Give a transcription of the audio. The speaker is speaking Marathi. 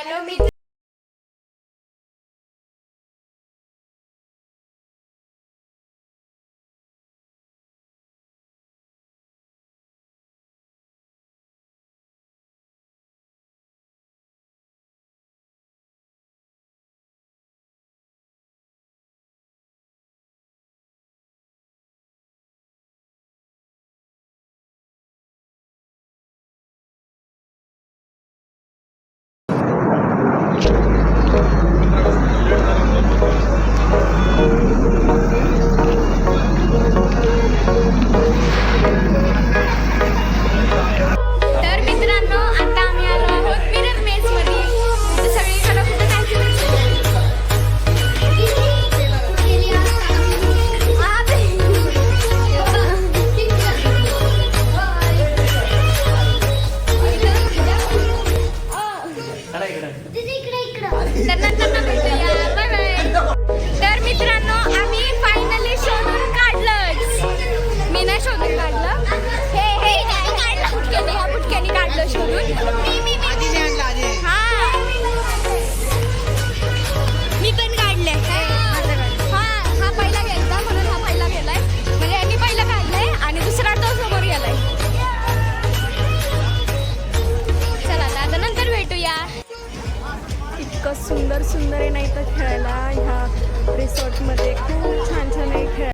हॅलो मी तर मित्रांनो आता आम्ही आलो आहोत मिरर मेस मध्ये. तर सगळीकडे कुठे जायचं तर नंतर भेटूया. Bye bye. तर मित्रांनो आम्ही फायनली शोधून काढलंच. मी नाही शोधून काढलं, हे काढलं पुटक्याने. ह्या पुटक्याने काढलं शोधून. हा मी पण काढले. हा पहिला गेलता म्हणून हा पहिला गेलाय. म्हणजे यांनी पहिला काढलंय आणि दुसरा तो समोर गेलाय. चला आता नंतर भेटूया. इतकं सुंदर सुंदर आहे नाही तर खेळायला ह्या रिसॉर्टमध्ये. खूप छान छान आहे खेळ.